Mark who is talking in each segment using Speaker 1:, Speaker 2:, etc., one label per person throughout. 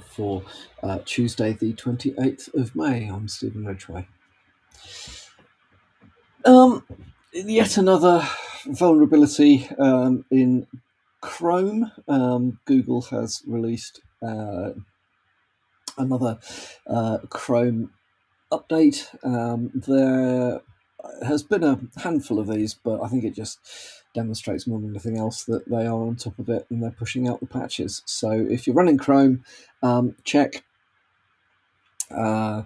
Speaker 1: For Tuesday, the 28th of May. I'm Stephen Ridgway. Yet another vulnerability in Chrome. Google has released another Chrome update. There has been a handful of these, but I think it just demonstrates more than anything else that they are on top of it and they're pushing out the patches. So if you're running Chrome, check there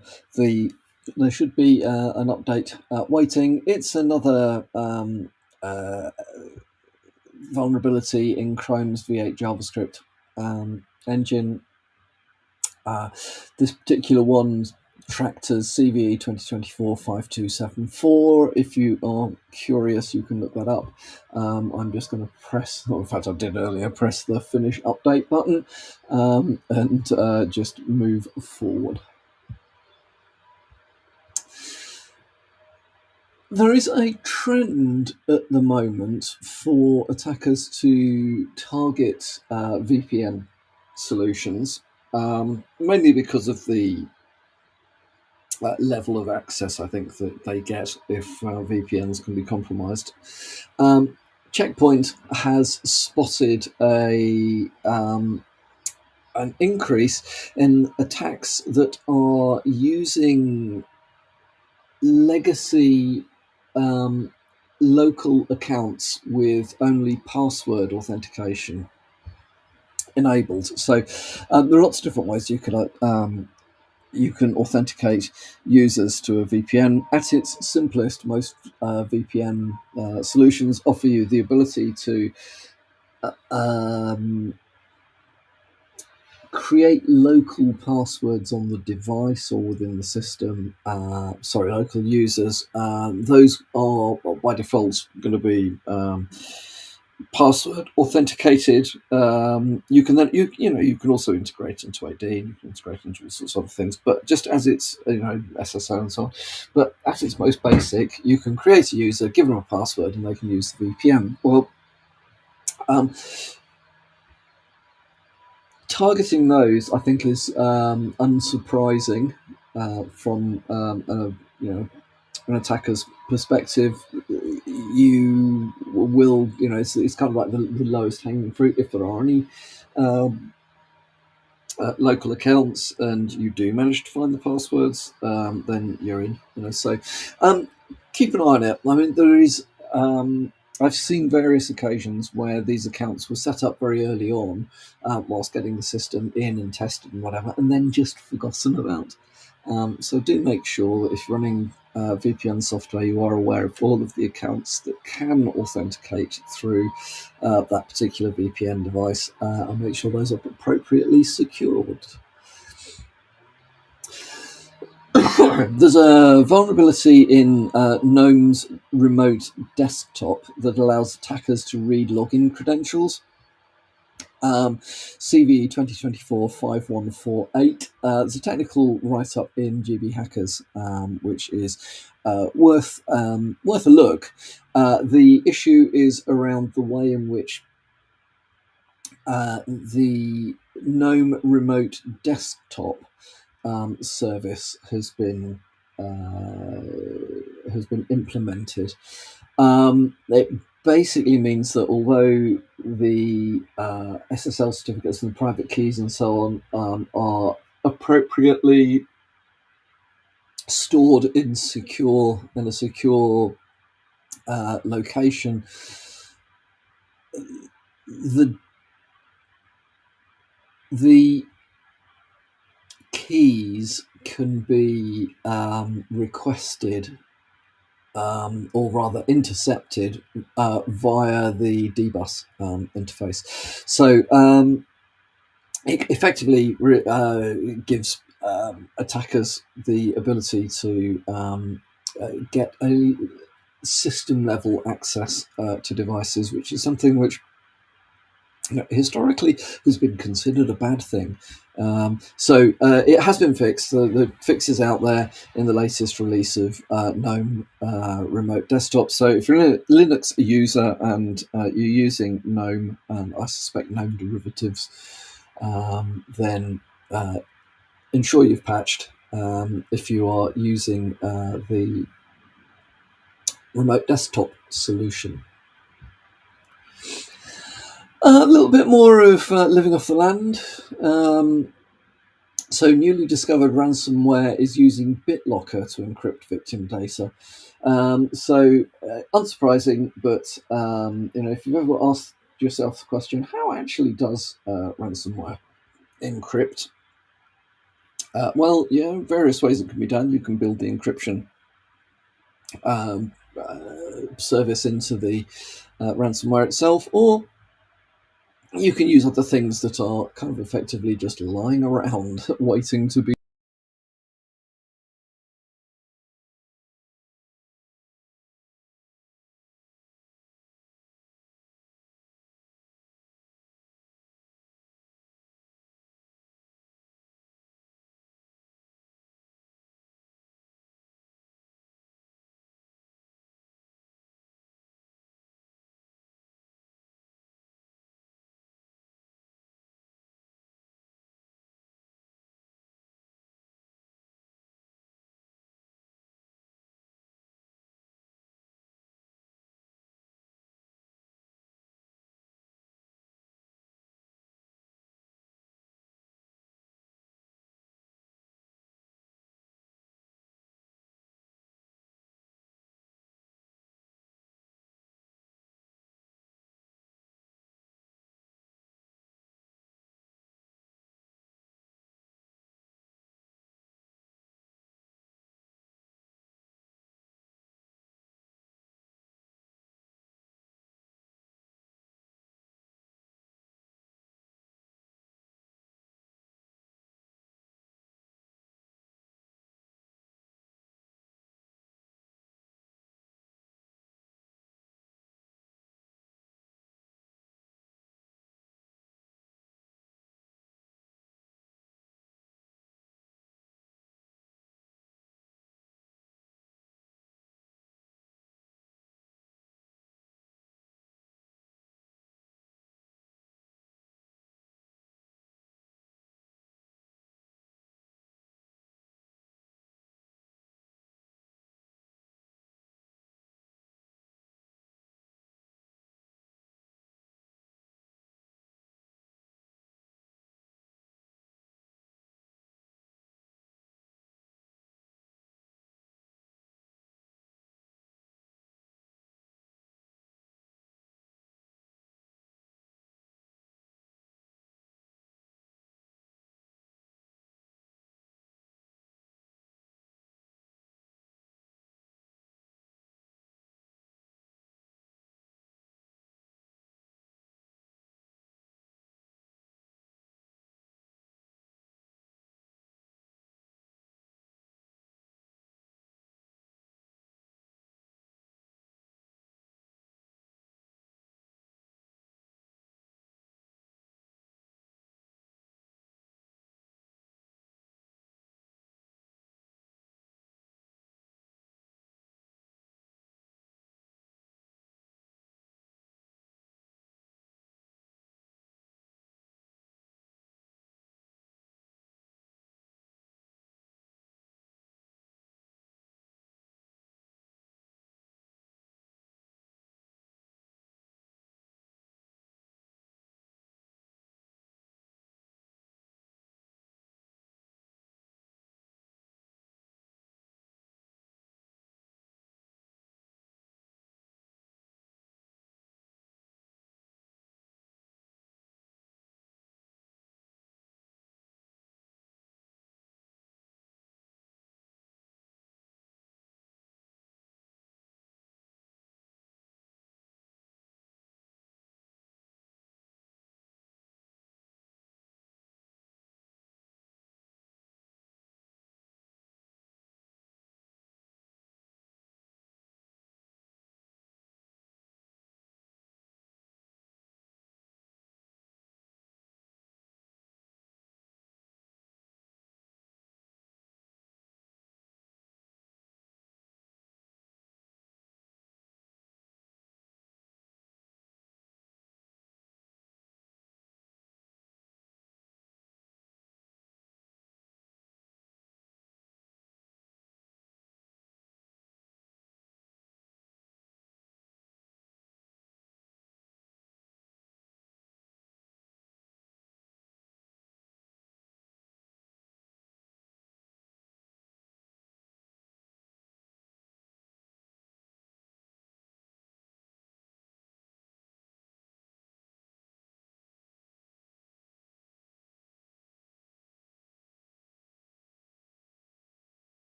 Speaker 1: should be an update waiting. It's another vulnerability in Chrome's V8 JavaScript engine. This particular one tracked as CVE 2024-5274. If you are curious, you can look that up. I'm just going to press, or in fact I did earlier, press the finish update button and just move forward. There is a trend at the moment for attackers to target VPN solutions, mainly because of the level of access I think that they get if VPNs can be compromised. Checkpoint has spotted an increase in attacks that are using legacy local accounts with only password authentication enabled. So there are lots of different ways you can authenticate users to a VPN. At its simplest, most VPN solutions offer you the ability to create local passwords on the device or within the system. Local users. Those are by default going to be password authenticated. You can then you can also integrate into AD. You can integrate into all sorts of other things. But just as it's SSO and so on. But at its most basic, you can create a user, give them a password, and they can use the VPN. Well. Targeting those, I think, is unsurprising from an attacker's perspective. You will, it's kind of like the lowest hanging fruit. If there are any local accounts and you do manage to find the passwords, then you're in. So keep an eye on it. I mean, there is. I've seen various occasions where these accounts were set up very early on whilst getting the system in and tested and whatever, and then just forgotten about. So do make sure that if you're running VPN software, you are aware of all of the accounts that can authenticate through that particular VPN device and make sure those are appropriately secured. There's a vulnerability in GNOME's remote desktop that allows attackers to read login credentials. CVE 2024-5148. There's a technical write-up in GB Hackers, which is worth a look. The issue is around the way in which the GNOME remote desktop service has been implemented. It basically means that although the SSL certificates and the private keys and so on are appropriately stored in a secure location, the keys can be requested or rather intercepted via the dbus interface. So it effectively gives attackers the ability to get a system level access to devices, which is something which historically has been considered a bad thing. So it has been fixed. The fix is out there in the latest release of GNOME Remote Desktop. So if you're a Linux user and you're using GNOME, and I suspect GNOME derivatives, then ensure you've patched if you are using the remote desktop solution. A little bit more of living off the land. So, newly discovered ransomware is using BitLocker to encrypt victim data. Unsurprising, but if you've ever asked yourself the question, how actually does ransomware encrypt? Various ways it can be done. You can build the encryption service into the ransomware itself, or you can use other things that are kind of effectively just lying around waiting to be